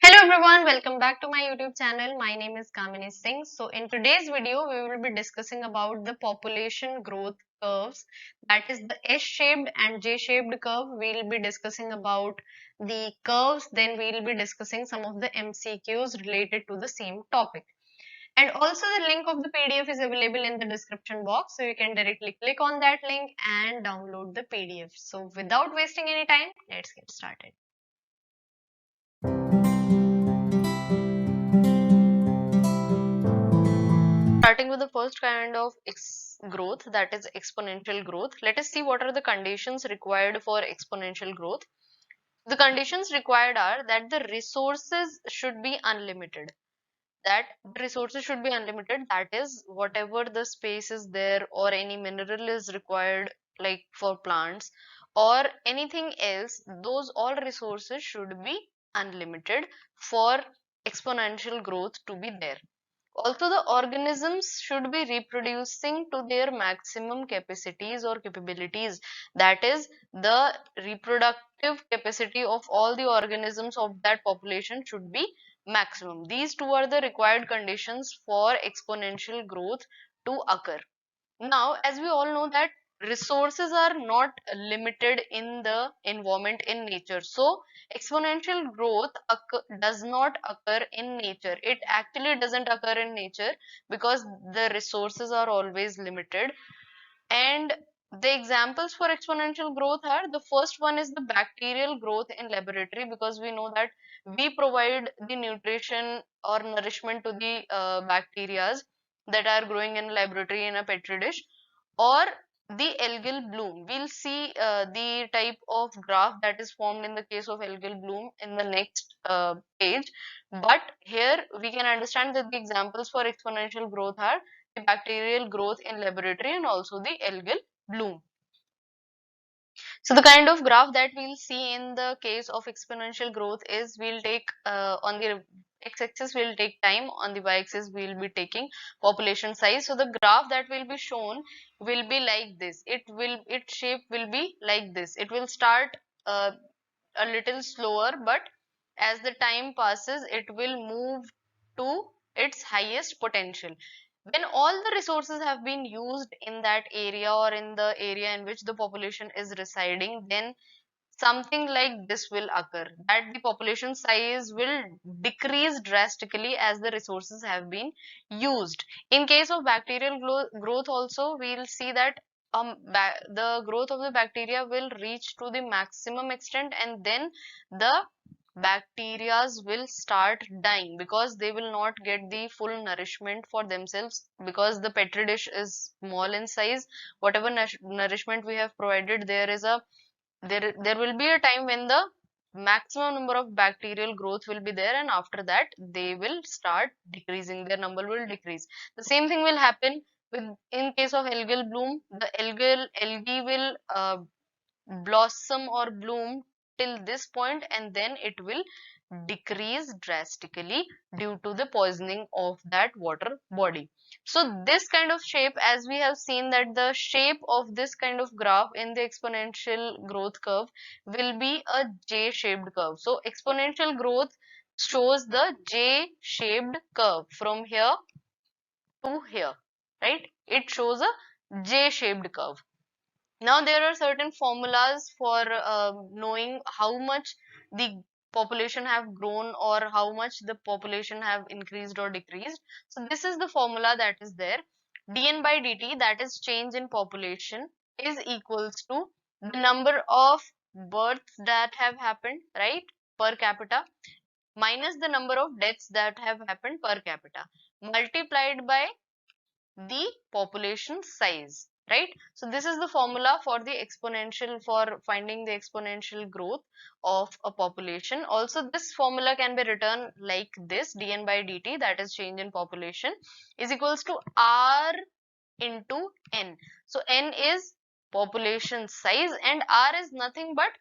Hello everyone, welcome back to my YouTube channel. My name is Kamini Singh. So in today's video, we will be discussing about the population growth curves, that is the S-shaped and J-shaped curve. We'll be discussing about the curves, then we'll be discussing some of the MCQs related to the same topic. And also the link of the PDF is available in the description box, so you can directly click on that link and download the PDF. So without wasting any time, let's get started. Starting with the first kind of growth, that is exponential growth. Let us see what are the conditions required for exponential growth. The conditions required are that the resources should be unlimited. That is, whatever the space is there or any mineral is required, like for plants or anything else, those all resources should be unlimited for exponential growth to be there. Also, the organisms should be reproducing to their maximum capacities or capabilities. That is, the reproductive capacity of all the organisms of that population should be maximum. These two are the required conditions for exponential growth to occur. Now, as we all know that resources are not limited in the environment in nature. So, exponential growth does not occur in nature. It actually doesn't occur in nature because the resources are always limited. And the examples for exponential growth are, the first one is the bacterial growth in laboratory, because we know that we provide the nutrition or nourishment to the bacterias that are growing in laboratory in a petri dish. Or the algal bloom, we'll see the type of graph that is formed in the case of algal bloom in the next page. But here we can understand that the examples for exponential growth are the bacterial growth in laboratory and also the algal bloom. So the kind of graph that we'll see in the case of exponential growth is, we'll take on the x-axis we'll take time, on the y-axis we'll be taking population size. So the graph that will be shown will be like this. Its shape will be like this. It will start a little slower, but as the time passes, it will move to its highest potential. When all the resources have been used in that area or in the area in which the population is residing, then something like this will occur, that the population size will decrease drastically as the resources have been used. In case of bacterial growth also, we'll see that the growth of the bacteria will reach to the maximum extent, and then the bacterias will start dying because they will not get the full nourishment for themselves, because the petri dish is small in size. Whatever nourishment we have provided, there will be a time when the maximum number of bacterial growth will be there, and after that they will start decreasing, their number will decrease. The same thing will happen with, in case of algal bloom, the algae will blossom or bloom till this point, and then it will decrease drastically due to the poisoning of that water body. So this kind of shape, as we have seen that the shape of this kind of graph in the exponential growth curve will be a J-shaped curve. So exponential growth shows the J-shaped curve from here to here, right? It shows a J-shaped curve. Now there are certain formulas for knowing how much the population have grown or how much the population have increased or decreased. So this is the formula that is there. dn by dt, that is change in population, is equals to the number of births that have happened, right, per capita, minus the number of deaths that have happened per capita, multiplied by the population size, right? So this is the formula for the exponential, for finding the exponential growth of a population. Also, this formula can be written like this: dn by dt, that is change in population, is equals to r into n. So n is population size and r is nothing but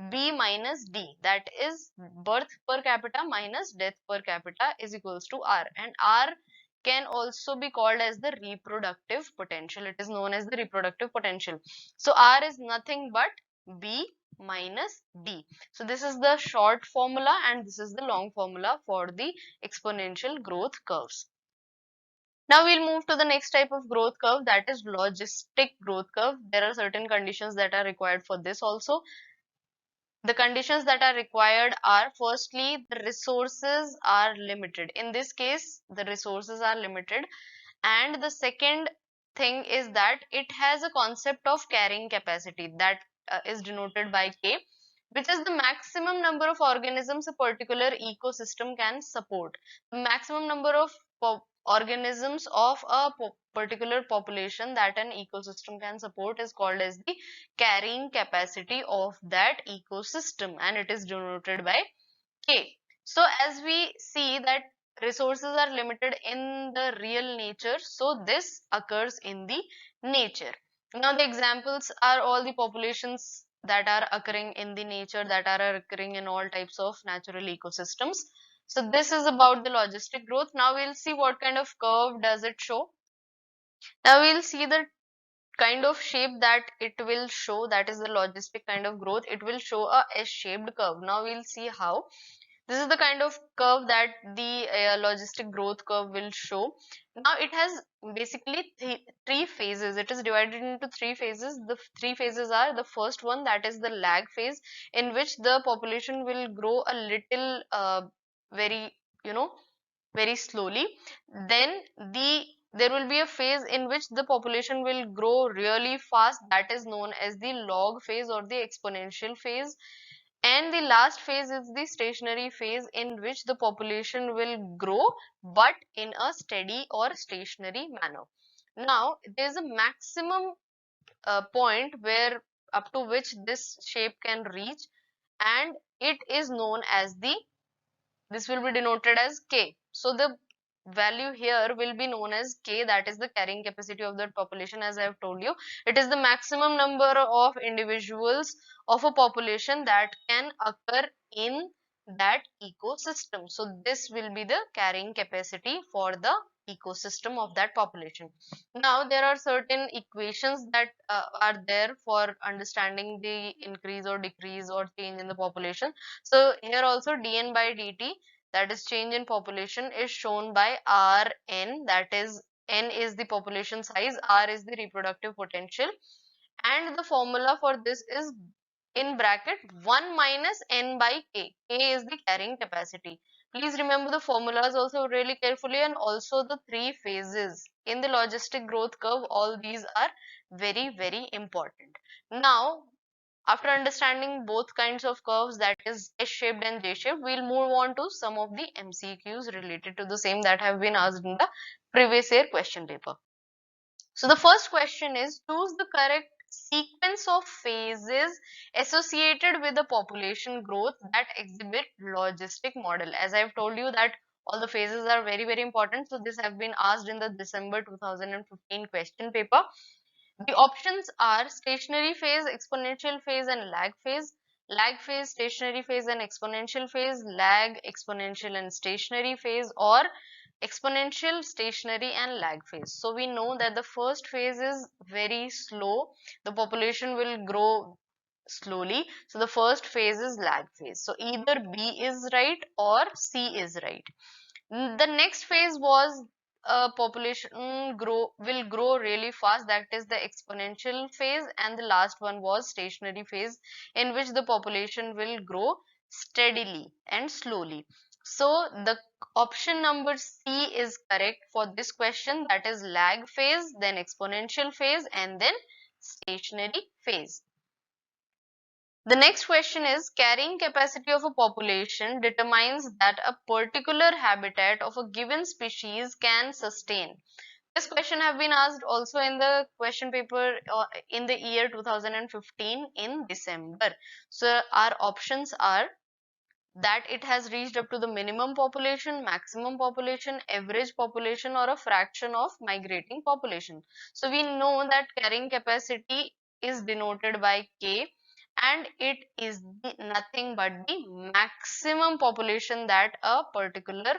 b minus d, that is birth per capita minus death per capita, is equals to r. And r can also be called as the reproductive potential. It is known as the reproductive potential. So R is nothing but B minus D. So this is the short formula and this is the long formula for the exponential growth curves. Now we'll move to the next type of growth curve, that is logistic growth curve. There are certain conditions that are required for this also. The conditions that are required are, firstly, the resources are limited. In this case, the resources are limited. And the second thing is that it has a concept of carrying capacity that is denoted by K, which is the maximum number of organisms a particular ecosystem can support. The maximum number of organisms of a particular population that an ecosystem can support is called as the carrying capacity of that ecosystem, and it is denoted by K. So as we see that resources are limited in the real nature, so this occurs in the nature. Now the examples are all the populations that are occurring in the nature, that are occurring in all types of natural ecosystems. So this is about the logistic growth. Now we'll see what kind of curve does it show. Now we'll see the kind of shape that it will show, that is the logistic kind of growth. It will show a S-shaped curve. Now we'll see how. This is the kind of curve that the logistic growth curve will show. Now it has basically three phases. It is divided into three phases. The three phases are, the first one, that is the lag phase, in which the population will grow a little very, you know, very slowly. Then there will be a phase in which the population will grow really fast, that is known as the log phase or the exponential phase. And the last phase is the stationary phase, in which the population will grow but in a steady or stationary manner. Now there is a maximum point where up to which this shape can reach, and it is known as the, this will be denoted as K. So the value here will be known as K, that is the carrying capacity of that population. As I have told you, it is the maximum number of individuals of a population that can occur in that ecosystem. So this will be the carrying capacity for the ecosystem of that population. Now there are certain equations that are there for understanding the increase or decrease or change in the population. So here also dn by dt, that is change in population, is shown by Rn, that is n is the population size, R is the reproductive potential, and the formula for this is in bracket 1 minus n by k. K is the carrying capacity. Please remember the formulas also really carefully, and also the three phases in the logistic growth curve. All these are very, very important. Now after understanding both kinds of curves, that is S-shaped and J-shaped, we'll move on to some of the MCQs related to the same that have been asked in the previous year question paper. So the first question is, choose the correct sequence of phases associated with the population growth that exhibit logistic model. As I've told you that all the phases are very, very important. So this have been asked in the December 2015 question paper. The options are stationary phase, exponential phase, and lag phase. Lag phase, stationary phase, and exponential phase. Lag, exponential, and stationary phase, or exponential, stationary, and lag phase. So we know that the first phase is very slow. The population will grow slowly. So the first phase is lag phase. So either B is right or C is right. The next phase was population will grow really fast, that is the exponential phase, and the last one was stationary phase, in which the population will grow steadily and slowly. So the option number C is correct for this question, that is lag phase, then exponential phase, and then stationary phase. The next question is, carrying capacity of a population determines that a particular habitat of a given species can sustain. This question have been asked also in the question paper in the year 2015 in December. So our options are that it has reached up to the minimum population, maximum population, average population, or a fraction of migrating population. So we know that carrying capacity is denoted by K, and it is nothing but the maximum population that a particular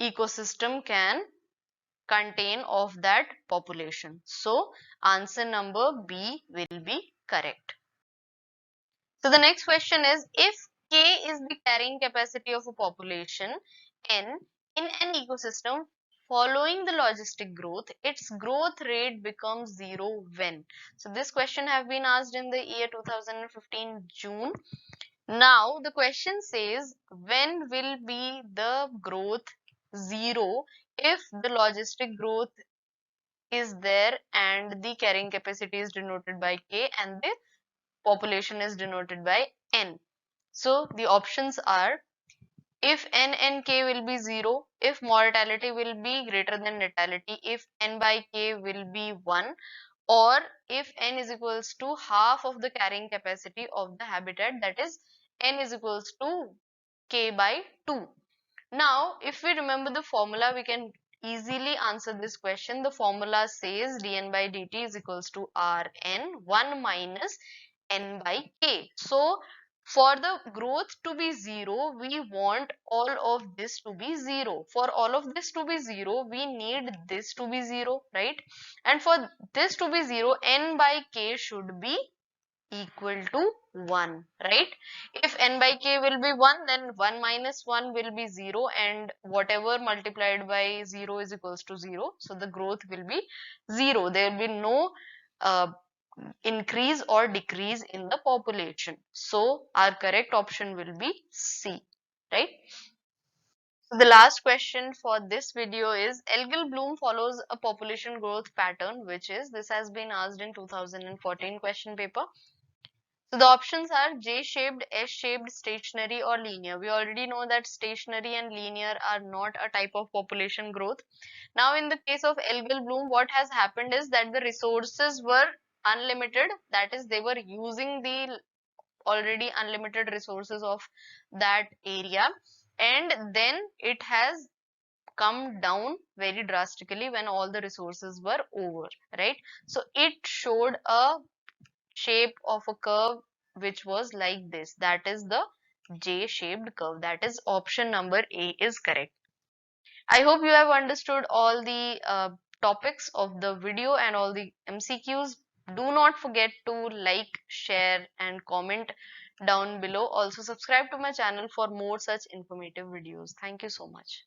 ecosystem can contain of that population. So answer number B will be correct. So the next question is, if K is the carrying capacity of a population N in an ecosystem following the logistic growth, its growth rate becomes zero when? So this question have been asked in the year 2015 June. Now the question says, when will be the growth zero if the logistic growth is there and the carrying capacity is denoted by K and the population is denoted by N. So the options are, if N and K will be 0, if mortality will be greater than natality, if N by K will be 1, or if N is equals to half of the carrying capacity of the habitat, that is N is equals to K by 2. Now, if we remember the formula, we can easily answer this question. The formula says dN by dt is equals to Rn 1 minus N by K. So, for the growth to be 0, we want all of this to be 0. For all of this to be 0, we need this to be 0, right? And for this to be 0, N by K should be equal to 1, right? If N by K will be 1, then 1 minus 1 will be 0, and whatever multiplied by 0 is equals to 0. So the growth will be 0. There will be no uh, increase or decrease in the population. So our correct option will be C, right? So the last question for this video is, algal bloom follows a population growth pattern, which is, this has been asked in 2014 question paper. So the options are J-shaped, S-shaped, stationary or linear. We already know that stationary and linear are not a type of population growth. Now in the case of algal bloom, what has happened is that the resources were unlimited. That is, they were using the already unlimited resources of that area, and then it has come down very drastically when all the resources were over, right? So it showed a shape of a curve which was like this. That is the J-shaped curve. That is option number A is correct. I hope you have understood all the topics of the video and all the MCQs. Do not forget to like, share and comment down below. Also subscribe to my channel for more such informative videos. Thank you so much.